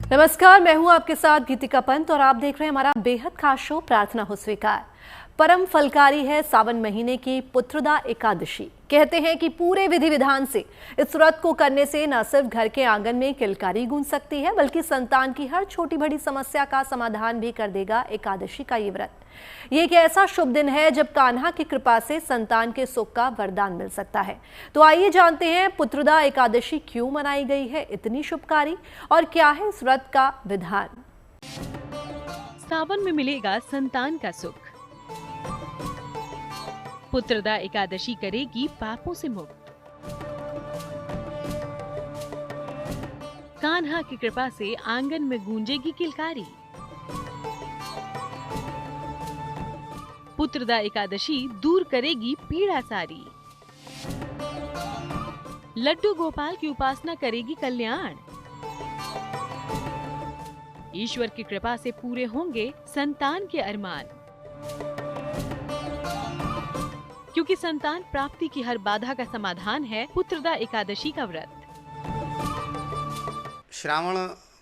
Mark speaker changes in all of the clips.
Speaker 1: नमस्कार, मैं हूं आपके साथ गीतिका पंत और आप देख रहे हैं हमारा बेहद खास शो प्रार्थना हो स्वीकार। परम फलकारी है सावन महीने की पुत्रदा एकादशी। कहते हैं कि पूरे विधि विधान से इस व्रत को करने से न सिर्फ घर के आंगन में किलकारी गूंज सकती है, बल्कि संतान की हर छोटी बड़ी समस्या का समाधान भी कर देगा एकादशी का ये व्रत। ये एक ऐसा शुभ दिन है जब कान्हा की कृपा से संतान के सुख का वरदान मिल सकता है। तो आइए जानते हैं पुत्रदा एकादशी क्यों मनाई गई है इतनी शुभकारी, और क्या है इस व्रत का विधान।
Speaker 2: सावन में मिलेगा संतान का सुख। पुत्रदा एकादशी करेगी पापों से मुक्त। कान्हा की कृपा से आंगन में गूंजेगी किलकारी। पुत्रदा एकादशी दूर करेगी पीड़ा सारी। लड्डू गोपाल की उपासना करेगी कल्याण। ईश्वर की कृपा से पूरे होंगे संतान के अरमान, क्योंकि संतान प्राप्ति की हर बाधा का समाधान है पुत्रदा एकादशी का व्रत।
Speaker 3: श्रावण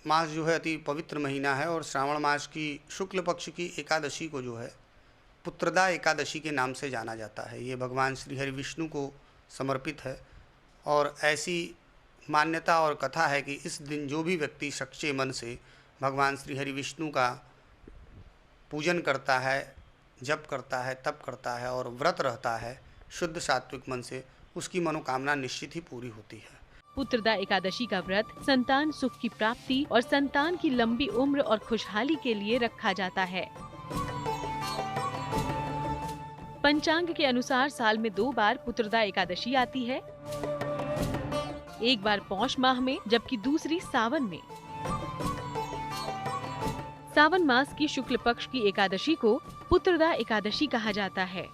Speaker 3: मास जो है अति पवित्र महीना है और श्रावण मास की शुक्ल पक्ष की एकादशी को जो है पुत्रदा एकादशी के नाम से जाना जाता है। ये भगवान श्री हरि विष्णु को समर्पित है और ऐसी मान्यता और कथा है कि इस दिन जो भी व्यक्ति सच्चे मन से भगवान श्री हरि विष्णु का पूजन करता है, जप करता है, तप करता है और व्रत रहता है शुद्ध सात्विक मन से, उसकी मनोकामना निश्चित ही पूरी होती है।
Speaker 2: पुत्रदा एकादशी का व्रत संतान सुख की प्राप्ति और संतान की लंबी उम्र और खुशहाली के लिए रखा जाता है। पंचांग के अनुसार साल में 2 बार पुत्रदा एकादशी आती है, एक बार पौष माह में जबकि दूसरी सावन में। सावन मास की शुक्ल पक्ष की एकादशी को पुत्रदा एकादशी कहा जाता है।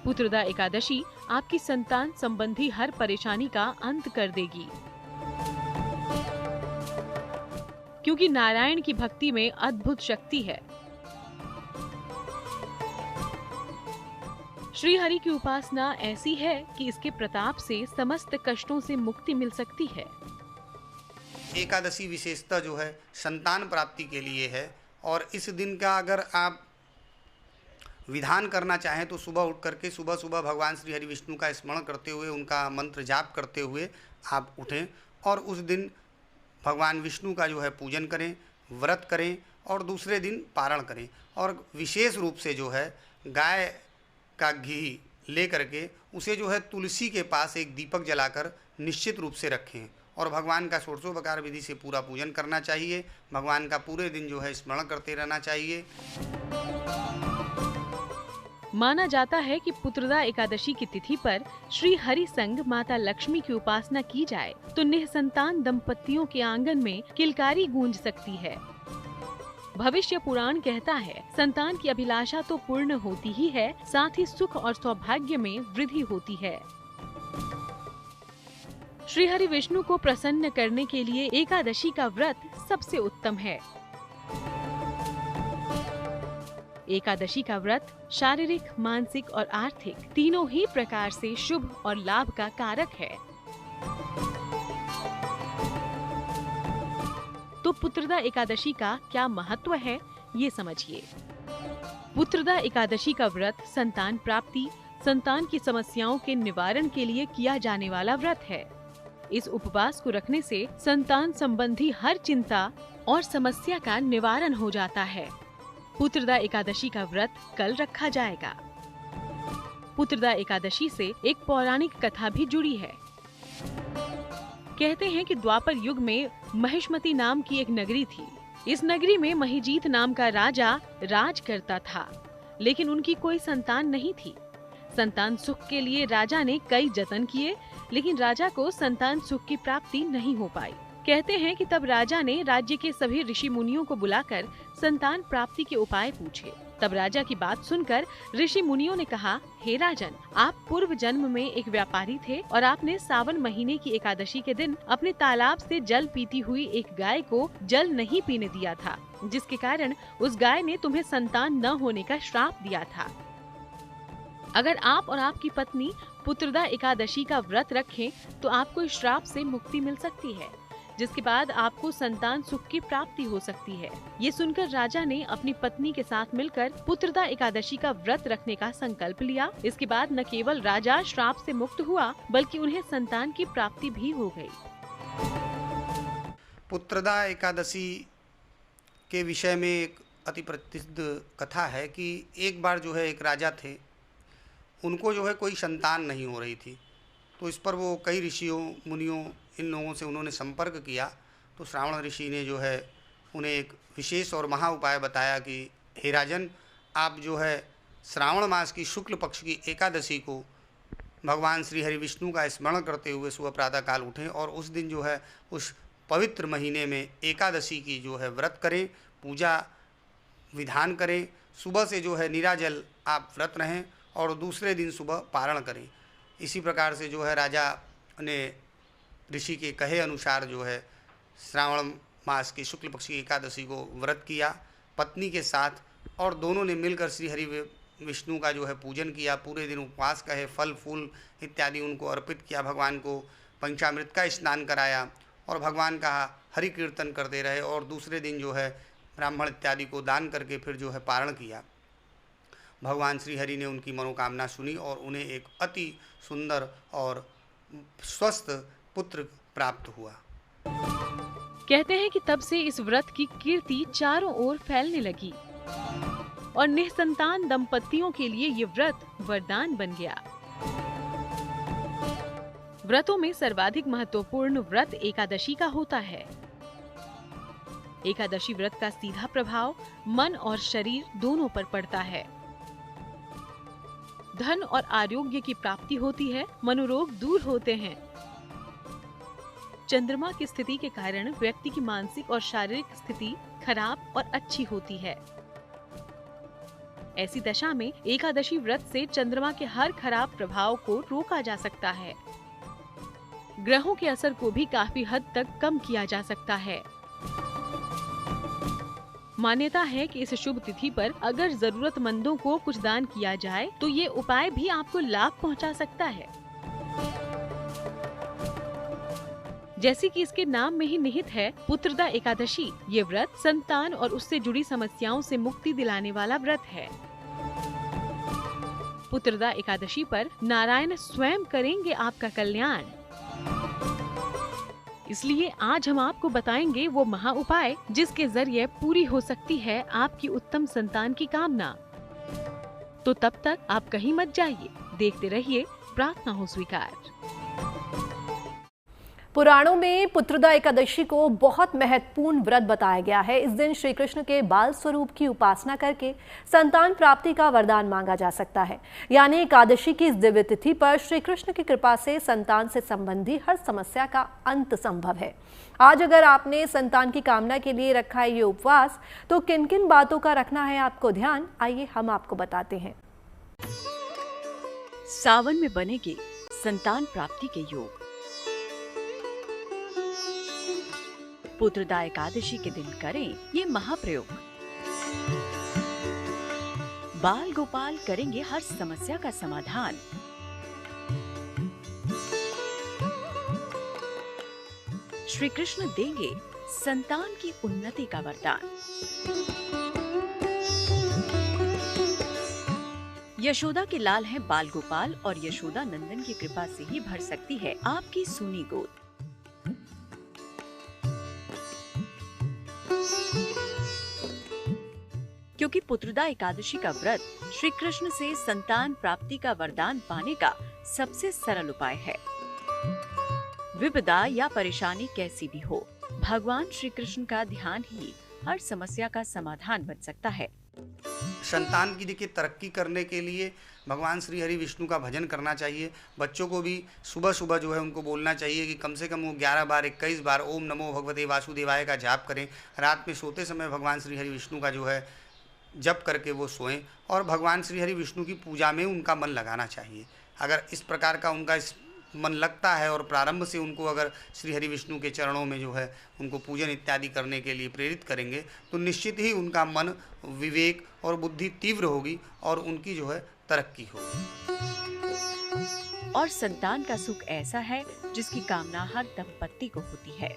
Speaker 2: पुत्रदा एकादशी आपकी संतान संबंधी हर परेशानी का अंत कर देगी, क्योंकि नारायण की भक्ति में अद्भुत शक्ति है। श्री हरि की उपासना ऐसी है कि इसके प्रताप से समस्त कष्टों से मुक्ति मिल सकती है।
Speaker 3: एकादशी विशेषता जो है संतान प्राप्ति के लिए है और इस दिन का अगर आप विधान करना चाहें तो सुबह उठ करके सुबह सुबह भगवान श्री हरि विष्णु का स्मरण करते हुए, उनका मंत्र जाप करते हुए आप उठें और उस दिन भगवान विष्णु का जो है पूजन करें, व्रत करें और दूसरे दिन पारण करें। और विशेष रूप से जो है गाय का घी ले करके उसे जो है तुलसी के पास एक दीपक जलाकर निश्चित रूप से रखें और भगवान का षोडशोपचार विधि से पूरा पूजन करना चाहिए। भगवान का पूरे दिन जो है स्मरण करते रहना चाहिए।
Speaker 2: माना जाता है कि पुत्रदा एकादशी की तिथि पर श्री हरि संग माता लक्ष्मी की उपासना की जाए तो निःसंतान दंपतियों के आंगन में किलकारी गूंज सकती है। भविष्य पुराण कहता है, संतान की अभिलाषा तो पूर्ण होती ही है, साथ ही सुख और सौभाग्य में वृद्धि होती है। श्री हरि विष्णु को प्रसन्न करने के लिए एकादशी का व्रत सबसे उत्तम है। एकादशी का व्रत शारीरिक, मानसिक और आर्थिक तीनों ही प्रकार से शुभ और लाभ का कारक है। तो पुत्रदा एकादशी का क्या महत्व है, ये समझिए। पुत्रदा एकादशी का व्रत संतान प्राप्ति, संतान की समस्याओं के निवारण के लिए किया जाने वाला व्रत है। इस उपवास को रखने से संतान संबंधी हर चिंता और समस्या का निवारण हो जाता है। पुत्रदा एकादशी का व्रत कल रखा जाएगा। पुत्रदा एकादशी से एक पौराणिक कथा भी जुड़ी है। कहते हैं कि द्वापर युग में महिष्मती नाम की एक नगरी थी। इस नगरी में महिजीत नाम का राजा राज करता था, लेकिन उनकी कोई संतान नहीं थी। संतान सुख के लिए राजा ने कई जतन किए, लेकिन राजा को संतान सुख की प्राप्ति नहीं हो पाई। कहते हैं कि तब राजा ने राज्य के सभी ऋषि मुनियों को बुलाकर संतान प्राप्ति के उपाय पूछे। तब राजा की बात सुनकर ऋषि मुनियों ने कहा, हे राजन, आप पूर्व जन्म में एक व्यापारी थे और आपने सावन महीने की एकादशी के दिन अपने तालाब से जल पीती हुई एक गाय को जल नहीं पीने दिया था, जिसके कारण उस गाय ने तुम्हें संतान न होने का श्राप दिया था। अगर आप और आपकी पत्नी पुत्रदा एकादशी का व्रत रखें तो आपको इस श्राप से मुक्ति मिल सकती है। जिसके बाद आपको संतान सुख की प्राप्ति हो सकती है। ये सुनकर राजा ने अपनी पत्नी के साथ मिलकर पुत्रदा एकादशी का व्रत रखने का संकल्प लिया। इसके बाद न केवल राजा श्राप से मुक्त हुआ, बल्कि उन्हें संतान की प्राप्ति भी हो गई।
Speaker 3: पुत्रदा एकादशी के विषय में एक अति प्रसिद्ध कथा है कि एक बार जो है एक राजा थे, उनको जो है कोई संतान नहीं हो रही थी। तो इस पर वो कई ऋषियों मुनियों इन लोगों से उन्होंने संपर्क किया। तो श्रावण ऋषि ने जो है उन्हें एक विशेष और महा उपाय बताया कि हे राजन, आप जो है श्रावण मास की शुक्ल पक्ष की एकादशी को भगवान श्री हरि विष्णु का स्मरण करते हुए सुबह प्रातःकाल उठें और उस दिन जो है उस पवित्र महीने में एकादशी की जो है व्रत करें, पूजा विधान करें। सुबह से जो है निराजल आप व्रत रहें और दूसरे दिन सुबह पारण करें। इसी प्रकार से जो है राजा ने ऋषि के कहे अनुसार जो है श्रावण मास की शुक्ल पक्ष की एकादशी को व्रत किया पत्नी के साथ, और दोनों ने मिलकर श्री हरि विष्णु का जो है पूजन किया। पूरे दिन उपवास कहे, फल फूल इत्यादि उनको अर्पित किया, भगवान को पंचामृत का स्नान कराया और भगवान का हरि कीर्तन करते रहे। और दूसरे दिन जो है ब्राह्मण इत्यादि को दान करके फिर जो है पारण किया। भगवान श्री हरि ने उनकी मनोकामना सुनी और उन्हें एक अति सुंदर और स्वस्थ पुत्र प्राप्त हुआ।
Speaker 2: कहते हैं कि तब से इस व्रत की कीर्ति चारों ओर फैलने लगी और निःसंतान दंपतियों के लिए ये व्रत वरदान बन गया। व्रतों में सर्वाधिक महत्वपूर्ण व्रत एकादशी का होता है। एकादशी व्रत का सीधा प्रभाव मन और शरीर दोनों पर पड़ता है। धन और आरोग्य की प्राप्ति होती है, मनोरोग दूर होते हैं। चंद्रमा की स्थिति के कारण व्यक्ति की मानसिक और शारीरिक स्थिति खराब और अच्छी होती है। ऐसी दशा में एकादशी व्रत से चंद्रमा के हर खराब प्रभाव को रोका जा सकता है। ग्रहों के असर को भी काफी हद तक कम किया जा सकता है। मान्यता है कि इस शुभ तिथि पर अगर जरूरतमंदों को कुछ दान किया जाए तो ये उपाय भी आपको लाभ पहुंचा सकता है। जैसे कि इसके नाम में ही निहित है पुत्रदा एकादशी, ये व्रत संतान और उससे जुड़ी समस्याओं से मुक्ति दिलाने वाला व्रत है। पुत्रदा एकादशी पर नारायण स्वयं करेंगे आपका कल्याण। इसलिए आज हम आपको बताएंगे वो महा उपाय जिसके जरिए पूरी हो सकती है आपकी उत्तम संतान की कामना। तो तब तक आप कहीं मत जाइए, देखते रहिए प्रार्थना हो स्वीकार।
Speaker 1: पुराणों में पुत्रदा एकादशी को बहुत महत्वपूर्ण व्रत बताया गया है। इस दिन श्री कृष्ण के बाल स्वरूप की उपासना करके संतान प्राप्ति का वरदान मांगा जा सकता है। यानी एकादशी की इस दिव्य तिथि पर श्री कृष्ण की कृपा से संतान से संबंधी हर समस्या का अंत संभव है। आज अगर आपने संतान की कामना के लिए रखा है ये उपवास, तो किन किन बातों का रखना है आपको ध्यान, आइए हम आपको बताते हैं।
Speaker 4: सावन में बनेगे संतान प्राप्ति के योग। पुत्रदा एकादशी के दिन करें ये महाप्रयोग। बाल गोपाल करेंगे हर समस्या का समाधान। श्री कृष्ण देंगे संतान की उन्नति का वरदान। यशोदा के लाल हैं बाल गोपाल और यशोदा नंदन की कृपा से ही भर सकती है आपकी सूनी गोद। क्योंकि पुत्रदा एकादशी का व्रत श्री कृष्ण से संतान प्राप्ति का वरदान पाने का सबसे सरल उपाय है। विपदा या परेशानी कैसी भी हो, भगवान श्री कृष्ण का ध्यान ही हर समस्या का समाधान बन सकता है।
Speaker 3: संतान की देखिए तरक्की करने के लिए भगवान श्री हरि विष्णु का भजन करना चाहिए। बच्चों को भी सुबह सुबह जो है उनको बोलना चाहिए कि कम से कम वो 11 बार 21 बार ओम नमो भगवते वासुदेवाय का जाप करें। रात में सोते समय भगवान श्री हरि विष्णु का जो है जप करके वो सोएं और भगवान श्री हरि विष्णु की पूजा में उनका मन लगाना चाहिए। अगर इस प्रकार का उनका मन लगता है और प्रारंभ से उनको अगर श्री हरि विष्णु के चरणों में जो है उनको पूजन इत्यादि करने के लिए प्रेरित करेंगे तो निश्चित ही उनका मन, विवेक और बुद्धि तीव्र होगी और उनकी जो है तरक्की होगी।
Speaker 4: और संतान का सुख ऐसा है जिसकी कामना हर दंपत्ति को होती है।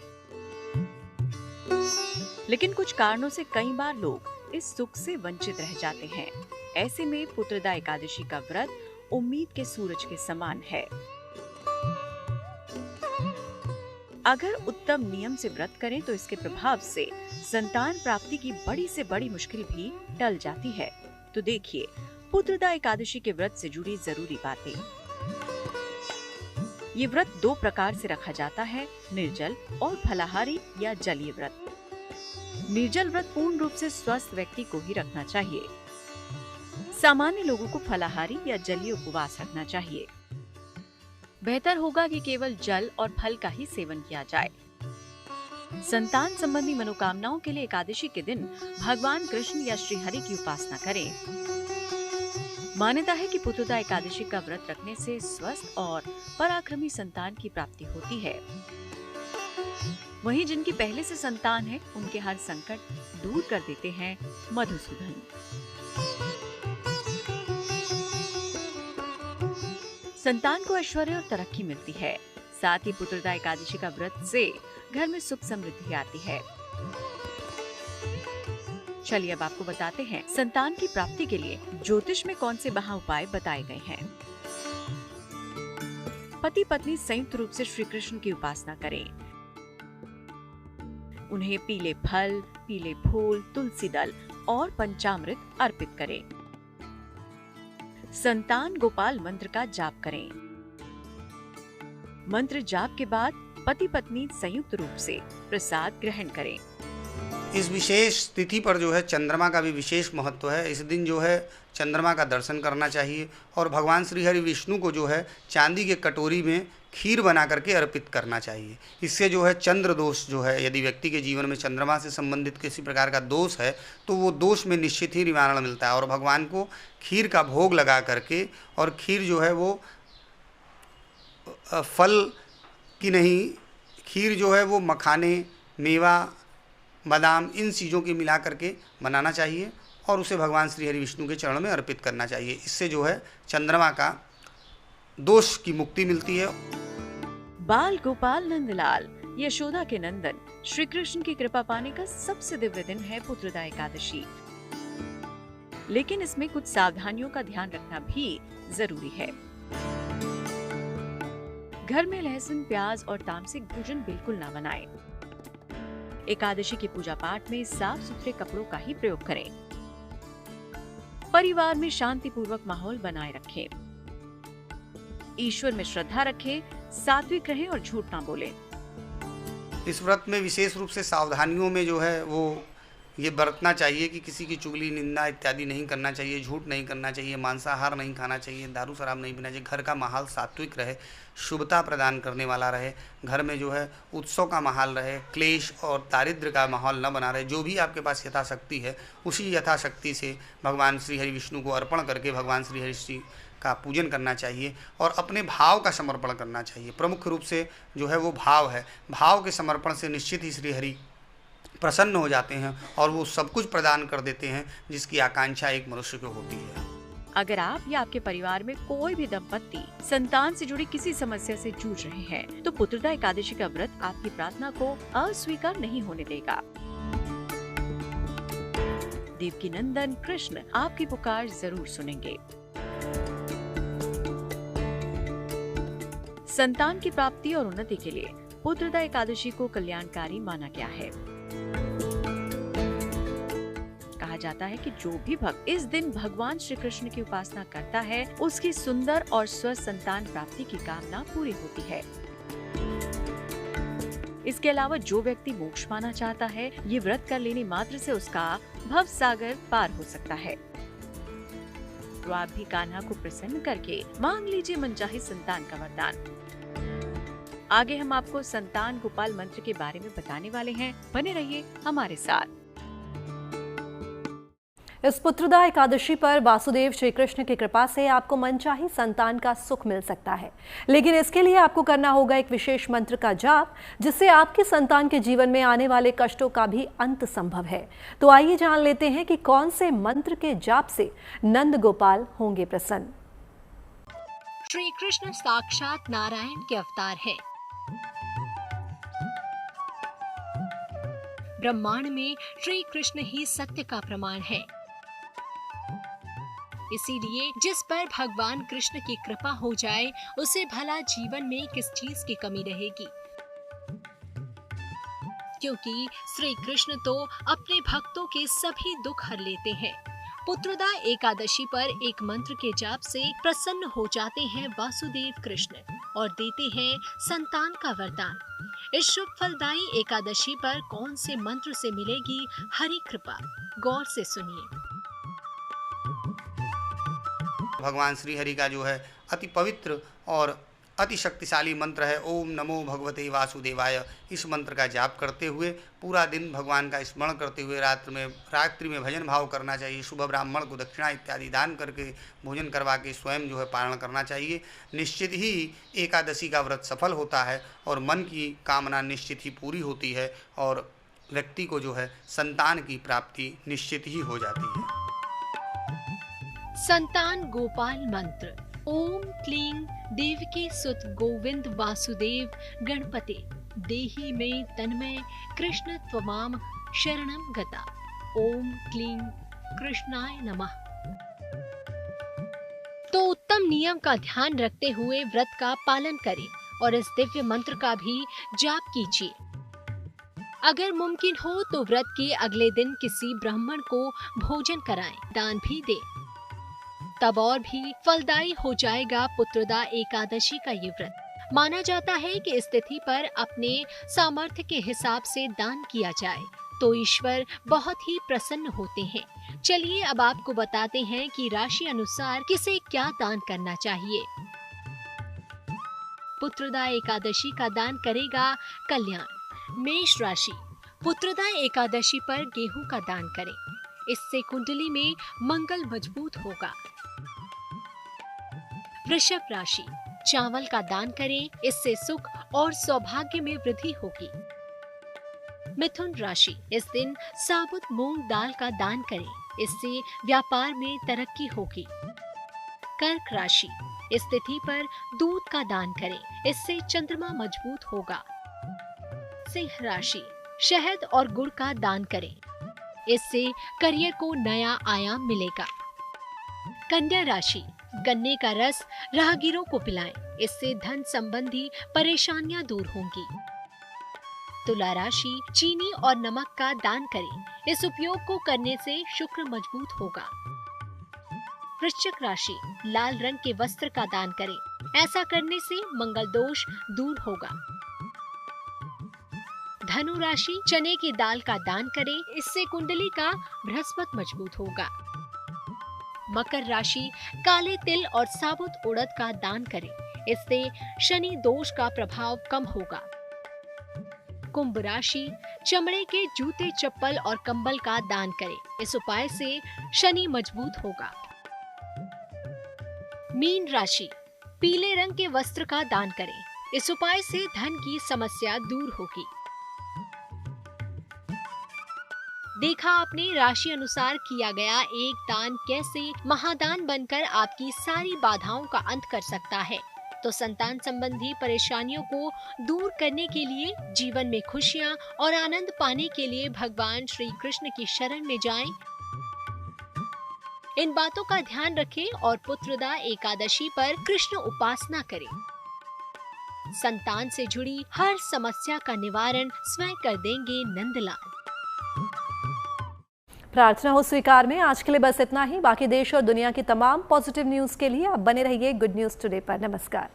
Speaker 4: लेकिन कुछ कारणों से कई बार लोग इस सुख से वंचित रह जाते हैं। ऐसे में पुत्रदा एकादशी का व्रत उम्मीद के सूरज के समान है। अगर उत्तम नियम से व्रत करें तो इसके प्रभाव से संतान प्राप्ति की बड़ी से बड़ी मुश्किल भी टल जाती है। तो देखिए पुत्रदा एकादशी के व्रत से जुड़ी जरूरी बातें। ये व्रत 2 प्रकार से रखा जाता है, निर्जल और फलाहारी या जलीय व्रत। निर्जल व्रत पूर्ण रूप से स्वस्थ व्यक्ति को ही रखना चाहिए। सामान्य लोगों को फलाहारी या जलीय उपवास रखना चाहिए। बेहतर होगा कि केवल जल और फल का ही सेवन किया जाए। संतान संबंधी मनोकामनाओं के लिए एकादशी के दिन भगवान कृष्ण या श्री हरि की उपासना करें। मान्यता है कि पुत्रदा एकादशी का व्रत रखने से स्वस्थ और पराक्रमी संतान की प्राप्ति होती है। वहीं जिनकी पहले से संतान है, उनके हर संकट दूर कर देते हैं मधुसूदन। संतान को ऐश्वर्य और तरक्की मिलती है। साथ ही पुत्रदा एकादशी का व्रत से घर में सुख समृद्धि आती है। चलिए अब आपको बताते हैं संतान की प्राप्ति के लिए ज्योतिष में कौन से महा उपाय बताए गए हैं। पति पत्नी संयुक्त रूप से श्री कृष्ण की उपासना करें। उन्हें पीले फल, पीले फूल, तुलसी दल और पंचामृत अर्पित करें। संतान गोपाल मंत्र का जाप करें। मंत्र जाप के बाद पति पत्नी संयुक्त रूप से प्रसाद ग्रहण करें।
Speaker 3: इस विशेष तिथि पर जो है चंद्रमा का भी विशेष महत्व है। इस दिन जो है चंद्रमा का दर्शन करना चाहिए और भगवान श्री हरि विष्णु को जो है चांदी के कटोरी में खीर बना करके अर्पित करना चाहिए। इससे जो है चंद्र दोष जो है, यदि व्यक्ति के जीवन में चंद्रमा से संबंधित किसी प्रकार का दोष है तो वो दोष में निश्चित ही निवारण मिलता है। और भगवान को खीर का भोग लगा करके, और खीर जो है वो फल की नहीं, खीर जो है वो मखाने, मेवा, बादाम, इन चीज़ों की मिला करके बनाना चाहिए और उसे भगवान श्री हरि विष्णु के चरण में अर्पित करना चाहिए। इससे जो है चंद्रमा का दोष की मुक्ति मिलती है।
Speaker 4: बाल गोपाल नंदलाल यशोदा के नंदन श्री कृष्ण की कृपा पाने का सबसे दिव्य दिन है पुत्रदा एकादशी। लेकिन इसमें कुछ सावधानियों का ध्यान रखना भी जरूरी है। घर में लहसुन, प्याज और तामसिक भोजन बिल्कुल ना बनाएं। एकादशी की पूजा पाठ में साफ सुथरे कपड़ों का ही प्रयोग करें। परिवार में शांतिपूर्वक माहौल बनाए रखें। ईश्वर में श्रद्धा रखें, सात्विक रहें और झूठ ना बोलें।
Speaker 3: इस व्रत में विशेष रूप से सावधानियों में जो है वो ये बरतना चाहिए कि किसी की चुगली, निंदा इत्यादि नहीं करना चाहिए, झूठ नहीं करना चाहिए, मांसाहार नहीं खाना चाहिए, दारू शराब नहीं पीना चाहिए। घर का माहौल सात्विक रहे, शुभता प्रदान करने वाला रहे, घर में जो है उत्सव का माहौल रहे, क्लेश और दारिद्र्य का माहौल न बना रहे। जो भी आपके पास यथाशक्ति है उसी यथाशक्ति से भगवान श्री हरि विष्णु को अर्पण करके भगवान श्री हरि श्री का पूजन करना चाहिए और अपने भाव का समर्पण करना चाहिए। प्रमुख रूप से जो है वो भाव है। भाव के समर्पण से निश्चित ही श्री हरि प्रसन्न हो जाते हैं और वो सब कुछ प्रदान कर देते हैं जिसकी आकांक्षा एक मनुष्य को होती है।
Speaker 4: अगर आप या आपके परिवार में कोई भी दंपत्ति संतान से जुड़ी किसी समस्या से जूझ रहे हैं तो पुत्रदा एकादशी का व्रत आपकी प्रार्थना को अस्वीकार नहीं होने देगा। देवकी नंदन कृष्ण आपकी पुकार जरूर सुनेंगे। संतान की प्राप्ति और उन्नति के लिए पुत्रदा एकादशी को कल्याणकारी माना गया है। कहा जाता है कि जो भी भक्त इस दिन भगवान श्री कृष्ण की उपासना करता है उसकी सुंदर और स्वस्थ संतान प्राप्ति की कामना पूरी होती है। इसके अलावा जो व्यक्ति मोक्ष पाना चाहता है, ये व्रत कर लेने मात्र से उसका भव सागर पार हो सकता है। तो आप भी कान्हा को प्रसन्न करके मांग लीजिए मनचाही संतान का वरदान। आगे हम आपको संतान गोपाल मंत्र के बारे में बताने वाले हैं। बने रहिए हमारे साथ।
Speaker 1: इस पुत्रदा एकादशी पर वासुदेव श्री कृष्ण की कृपा से आपको मनचाही संतान का सुख मिल सकता है, लेकिन इसके लिए आपको करना होगा एक विशेष मंत्र का जाप, जिससे आपके संतान के जीवन में आने वाले कष्टों का भी अंत संभव है। तो आइए जान लेते हैं कि कौन से मंत्र के जाप से नंद गोपाल होंगे प्रसन्न।
Speaker 5: श्री कृष्ण साक्षात नारायण के अवतार हैं। ब्रह्मांड में श्री कृष्ण ही सत्य का प्रमाण है। इसीलिए जिस पर भगवान कृष्ण की कृपा हो जाए उसे भला जीवन में किस चीज की कमी रहेगी, क्योंकि श्री कृष्ण तो अपने भक्तों के सभी दुख हर लेते हैं। पुत्रदा एकादशी पर एक मंत्र के जाप से प्रसन्न हो जाते हैं वासुदेव कृष्ण और देते हैं संतान का वरदान। इस शुभ फलदायी एकादशी पर कौन से मंत्र से मिलेगी हरि कृपा, गौर से सुनिए।
Speaker 3: भगवान श्री हरि का जो है अति पवित्र और अति शक्तिशाली मंत्र है ओम नमो भगवते वासुदेवाय। इस मंत्र का जाप करते हुए पूरा दिन भगवान का स्मरण करते हुए रात्रि में भजन भाव करना चाहिए। सुबह ब्राह्मण को दक्षिणा इत्यादि दान करके भोजन करवा के स्वयं जो है पारण करना चाहिए। निश्चित ही एकादशी का व्रत सफल होता है और मन की कामना निश्चित ही पूरी होती है और व्यक्ति को जो है संतान की प्राप्ति निश्चित ही हो जाती है।
Speaker 5: संतान गोपाल मंत्र। ओम क्लीं देवकी सुत गोविंद वासुदेव गणपते देहि में तन्मय कृष्ण त्वमाम शरणम गता। ओम क्लीं कृष्णाय नमः। तो उत्तम नियम का ध्यान रखते हुए व्रत का पालन करें और इस दिव्य मंत्र का भी जाप कीजिए। अगर मुमकिन हो तो व्रत के अगले दिन किसी ब्राह्मण को भोजन कराएं, दान भी दें, तब और भी फलदायी हो जाएगा पुत्रदा एकादशी का ये व्रत। माना जाता है कि इस तिथि पर अपने सामर्थ्य के हिसाब से दान किया जाए तो ईश्वर बहुत ही प्रसन्न होते हैं। चलिए अब आपको बताते हैं कि राशि अनुसार किसे क्या दान करना चाहिए। पुत्रदा एकादशी का दान करेगा कल्याण। मेष राशि। पुत्रदा एकादशी पर गेहूं का दान करें, इससे कुंडली में मंगल मजबूत होगा। वृषभ राशि। चावल का दान करें, इससे सुख और सौभाग्य में वृद्धि होगी। मिथुन राशि। इस दिन साबुत मूंग दाल का दान करें, इससे व्यापार में तरक्की होगी। कर्क राशि। इस तिथि पर दूध का दान करें, इससे चंद्रमा मजबूत होगा। सिंह राशि। शहद और गुड़ का दान करें, इससे करियर को नया आयाम मिलेगा। कन्या राशि। गन्ने का रस राहगीरों को पिलाएं, इससे धन संबंधी परेशानियां दूर होंगी। तुला राशि। चीनी और नमक का दान करें, इस उपयोग को करने से शुक्र मजबूत होगा। वृश्चिक राशि। लाल रंग के वस्त्र का दान करें, ऐसा करने से मंगल दोष दूर होगा। धनु राशि। चने की दाल का दान करें, इससे कुंडली का बृहस्पति मजबूत होगा। मकर राशि। काले तिल और साबुत उड़द का दान करें, इससे शनि दोष का प्रभाव कम होगा। कुंभ राशि। चमड़े के जूते, चप्पल और कंबल का दान करें, इस उपाय से शनि मजबूत होगा। मीन राशि। पीले रंग के वस्त्र का दान करें, इस उपाय से धन की समस्या दूर होगी। देखा आपने राशि अनुसार किया गया एक दान कैसे महादान बनकर आपकी सारी बाधाओं का अंत कर सकता है। तो संतान संबंधी परेशानियों को दूर करने के लिए, जीवन में खुशियां और आनंद पाने के लिए भगवान श्री कृष्ण की शरण में जाएं। इन बातों का ध्यान रखें और पुत्रदा एकादशी पर कृष्ण उपासना करें। संतान से जुड़ी हर समस्या का निवारण स्वयं कर देंगे नंदलाल।
Speaker 1: प्रार्थना हो स्वीकार में आज के लिए बस इतना ही। बाकी देश और दुनिया की तमाम पॉजिटिव न्यूज के लिए आप बने रहिए गुड न्यूज टुडे पर। नमस्कार।